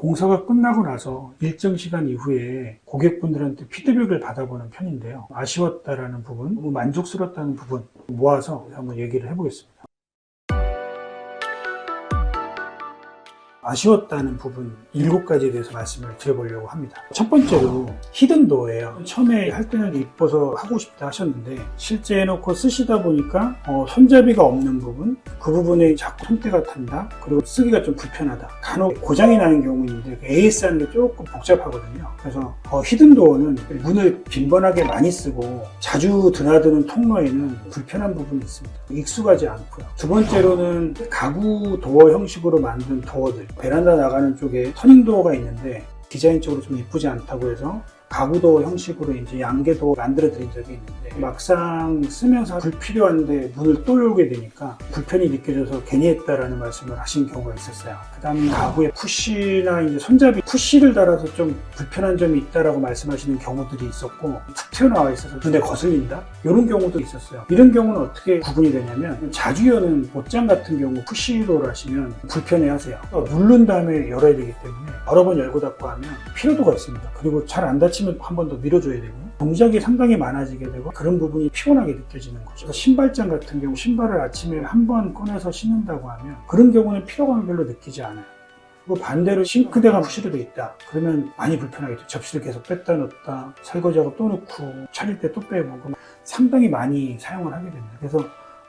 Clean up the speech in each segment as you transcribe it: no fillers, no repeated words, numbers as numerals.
공사가 끝나고 나서 일정 시간 이후에 고객분들한테 피드백을 받아보는 편인데요. 아쉬웠다라는 부분, 너무 만족스럽다는 부분 모아서 한번 얘기를 해보겠습니다. 아쉬웠다는 부분 7가지에 대해서 말씀을 드려보려고 합니다. 첫 번째로 히든도어예요. 처음에 할 때는 이뻐서 하고 싶다 하셨는데 실제 해놓고 쓰시다 보니까 손잡이가 없는 부분, 그 부분에 자꾸 손때가 탄다. 그리고 쓰기가 좀 불편하다. 간혹 고장이 나는 경우인데 AS 하는 게 조금 복잡하거든요. 그래서 히든도어는 문을 빈번하게 많이 쓰고 자주 드나드는 통로에는 불편한 부분이 있습니다. 익숙하지 않고요. 두 번째로는 가구 도어 형식으로 만든 도어들, 베란다 나가는 쪽에 터닝도어가 있는데 디자인적으로 좀 이쁘지 않다고 해서 가구도어 형식으로 이제 양계도어 만들어 드린 적이 있는데 막상 쓰면서 불필요한데 문을 또 열게 되니까 불편이 느껴져서 괜히 했다라는 말씀을 하신 경우가 있었어요. 그 다음에 가구에 푸시나 이제 손잡이 푸시를 달아서 좀 불편한 점이 있다라고 말씀하시는 경우들이 있었고 툭 튀어나와 있어서 눈에 거슬린다? 이런 경우도 있었어요. 이런 경우는 어떻게 구분이 되냐면 자주 여는 옷장 같은 경우 푸시로를 하시면 불편해 하세요. 누른 다음에 열어야 되기 때문에 여러 번 열고 닫고 하면 피로도가 있습니다. 그리고 잘 안 닫히면 한 번 더 밀어줘야 되고 동작이 상당히 많아지게 되고 그런 부분이 피곤하게 느껴지는 거죠. 신발장 같은 경우 신발을 아침에 한 번 꺼내서 신는다고 하면 그런 경우는 피로감을 별로 느끼지 않아요. 그리고 반대로 싱크대가 푸시로 돼 있다. 그러면 많이 불편하겠죠. 접시를 계속 뺐다 넣었다 설거지하고 또 넣고 차릴 때 또 빼보고 상당히 많이 사용을 하게 됩니다. 그래서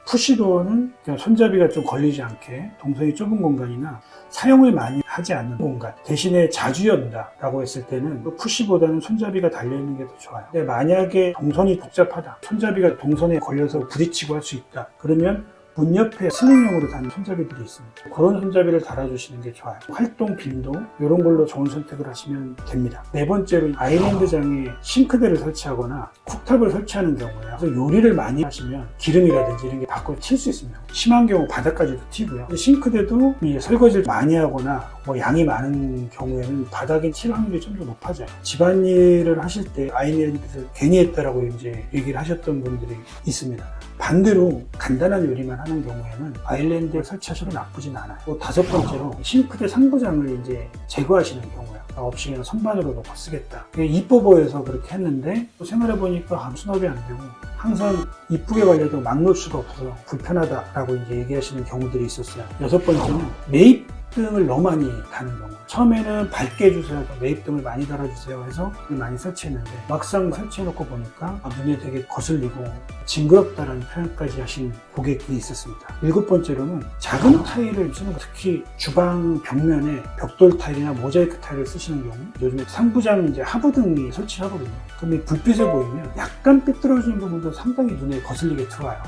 푸시도어는 손잡이가 좀 걸리지 않게 동선이 좁은 공간이나 사용을 많이 하지 않는 공간 대신에 자주 연다 라고 했을 때는 푸시보다는 손잡이가 달려있는 게 더 좋아요. 근데 만약에 동선이 복잡하다, 손잡이가 동선에 걸려서 부딪히고 할 수 있다, 그러면 문 옆에 슬링형으로 다는 손잡이들이 있습니다. 그런 손잡이를 달아주시는 게 좋아요. 활동 빈도 이런 걸로 좋은 선택을 하시면 됩니다. 네 번째로 아일랜드장에 싱크대를 설치하거나 쿡탑을 설치하는 경우에요. 그래서 요리를 많이 하시면 기름이라든지 이런 게 밖으로 튈 수 있습니다. 심한 경우 바닥까지도 튀고요. 싱크대도 설거지를 많이 하거나 양이 많은 경우에는 바닥에 튈 확률이 좀 더 높아져요. 집안일을 하실 때 아일랜드를 괜히 했다라고 이제 얘기를 하셨던 분들이 있습니다. 반대로 간단한 요리만 하는 경우에는 아일랜드에 설치하셔도 나쁘진 않아요. 또 다섯 번째로 싱크대 상부장을 이제 제거하시는 경우요. 없이 그냥 선반으로 놓고 쓰겠다. 이뻐 보여서 그렇게 했는데 또 생활해보니까 수납이 안 되고 항상 이쁘게 관리해도 막 놓을 수가 없어서 불편하다라고 이제 얘기하시는 경우들이 있었어요. 여섯 번째는 매입등을 너무 많이 다는 경우. 처음에는 밝게 해주세요, 매입등을 많이 달아주세요 해서 많이 설치했는데 막상 설치해놓고 보니까 눈에 되게 거슬리고 징그럽다라는 표현까지 하신 고객들이 있었습니다. 일곱 번째로는 작은 타일을 쓰는 거, 특히 주방 벽면에 벽돌 타일이나 모자이크 타일을 쓰시는 경우 요즘에 상부장 이제 하부등이 설치하거든요. 그럼 불빛에 보이면 약간 삐뚤어지는 부분도 상당히 눈에 거슬리게 들어와요.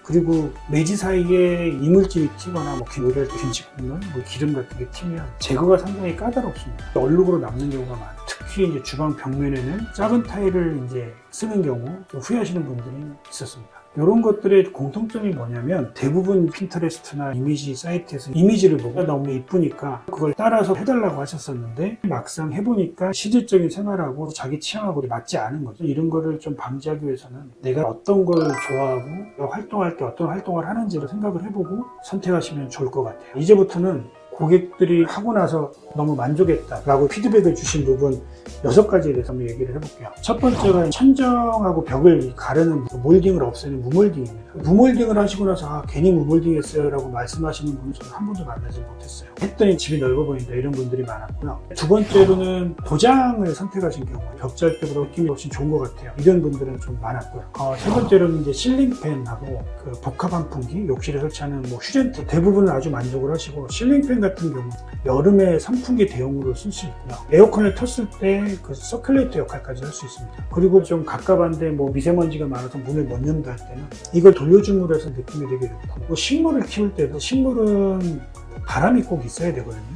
그리고 매지 사이에 이물질이 튀거나 요리할 때 김치 굽는 기름 같은 게 튀면 제거가 상당히 까다롭습니다. 얼룩으로 남는 경우가 많아요. 특히 이제 주방 벽면에는 작은 타일을 이제 쓰는 경우 좀 후회하시는 분들이 있었습니다. 이런 것들의 공통점이 뭐냐면 대부분 핀터레스트나 이미지 사이트에서 이미지를 보고 너무 이쁘니까 그걸 따라서 해달라고 하셨었는데 막상 해보니까 실질적인 생활하고 자기 취향하고 맞지 않은 거죠. 이런 거를 좀 방지하기 위해서는 내가 어떤 걸 좋아하고 활동할 때 어떤 활동을 하는지를 생각을 해보고 선택하시면 좋을 것 같아요. 이제부터는 고객들이 하고 나서 너무 만족했다라고 피드백을 주신 부분 6가지에 대해서 한번 얘기를 해볼게요. 첫 번째가 천정하고 벽을 가르는 몰딩을 없애는 무몰딩입니다. 무몰딩을 하시고 나서 괜히 무몰딩 했어요 라고 말씀하시는 분은 저는 한 번도 만나지 못했어요. 했더니 집이 넓어 보인다 이런 분들이 많았고요. 두 번째로는 도장을 선택하신 경우 벽지할 때보다 느낌이 훨씬 좋은 것 같아요. 이런 분들은 좀 많았고요. 세 번째로는 이제 실링팬하고 그 복합 환풍기, 욕실에 설치하는 휴젠트 대부분은 아주 만족을 하시고 실링팬 같은 경우 여름에 선풍기 대용으로 쓸 수 있고요. 에어컨을 텄을 때 그 서큘레이터 역할까지 할 수 있습니다. 그리고 좀 갑갑한데 미세먼지가 많아서 문을 못 연다 할 때는 이걸 돌려줌으로 해서 느낌이 되게 좋고 식물을 키울 때도 식물은 바람이 꼭 있어야 되거든요.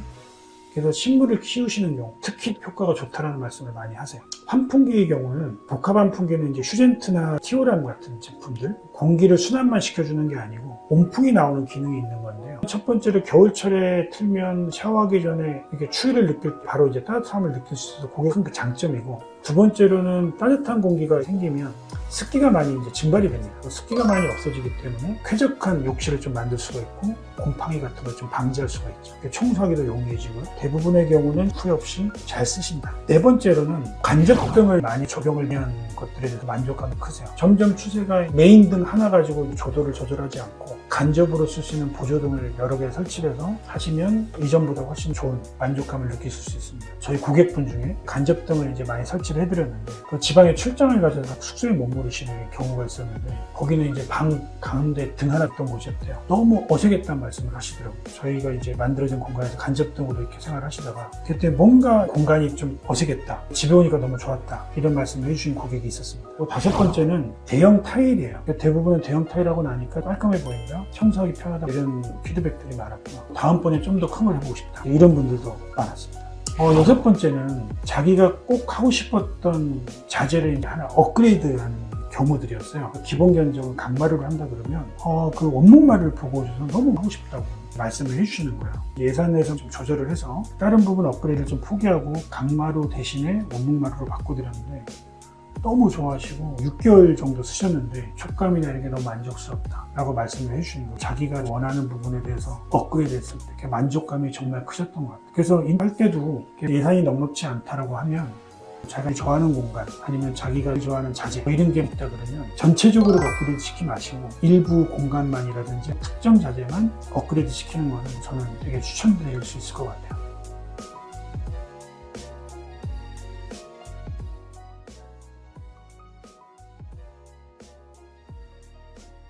그래서 식물을 키우시는 경우 특히 효과가 좋다는 말씀을 많이 하세요. 환풍기의 경우는 복합 환풍기는 이제 휴젠트나 티오람 같은 제품들 공기를 순환만 시켜주는 게 아니고 온풍이 나오는 기능이 있는 건데요. 첫 번째로 겨울철에 틀면 샤워하기 전에 이렇게 추위를 느낄 때 바로 이제 따뜻함을 느낄 수 있어서 그게 큰 장점이고, 두 번째로는 따뜻한 공기가 생기면 습기가 많이 이제 증발이 됩니다. 습기가 많이 없어지기 때문에 쾌적한 욕실을 좀 만들 수가 있고 곰팡이 같은 걸 좀 방지할 수가 있죠. 청소하기도 용이해지고 대부분의 경우는 후회 없이 잘 쓰신다. 네 번째로는 간접등을 많이 적용을 위한 것들에 대해서 만족감이 크세요. 점점 추세가 메인 등 하나 가지고 조도를 조절하지 않고 간접으로 쓸 수 있는 보조등을 여러 개 설치해서 하시면 이전보다 훨씬 좋은 만족감을 느끼실 수 있습니다. 저희 고객분 중에 간접등을 이제 많이 설치를 해드렸는데 그 지방에 출장을 가셔서 숙소에 머무르시는 경우가 있었는데 거기는 이제 방 가운데 등 하나 있던 곳이었대요. 너무 어색했다는 말씀을 하시더라고요. 저희가 이제 만들어진 공간에서 간접등으로 이렇게 생활하시다가 그때 뭔가 공간이 좀 어색했다. 집에 오니까 너무 좋았다. 이런 말씀을 해주신 고객이 있었습니다. 또 다섯 번째는 대형 타일이에요. 대부분은 대형 타일하고 나니까 깔끔해 보인다. 청소하기 편하다. 이런 피드백들이 많았고요. 다음번에 좀 더 큰 걸 해보고 싶다. 이런 분들도 많았습니다. 여섯 번째는 자기가 꼭 하고 싶었던 자재를 이제 하나 업그레이드하는 경우들이었어요. 기본 견적은 강마루를 한다 그러면 그 원목마루를 보고 오셔서 너무 하고 싶다고 말씀을 해주시는 거예요. 예산에서 좀 조절을 해서 다른 부분 업그레이드를 좀 포기하고 강마루 대신에 원목마루로 바꿔드렸는데 너무 좋아하시고 6개월 정도 쓰셨는데 촉감이나 이런 게 너무 만족스럽다 라고 말씀을 해주시는 거예요. 자기가 원하는 부분에 대해서 업그레이드 했을 때 만족감이 정말 크셨던 것 같아요. 그래서 할 때도 예산이 넉넉지 않다라고 하면 자기가 좋아하는 공간 아니면 자기가 좋아하는 자재 이런 게 있다 그러면 전체적으로 업그레이드 시키지 마시고 일부 공간만이라든지 특정 자재만 업그레이드 시키는 거는 저는 되게 추천드릴 수 있을 것 같아요.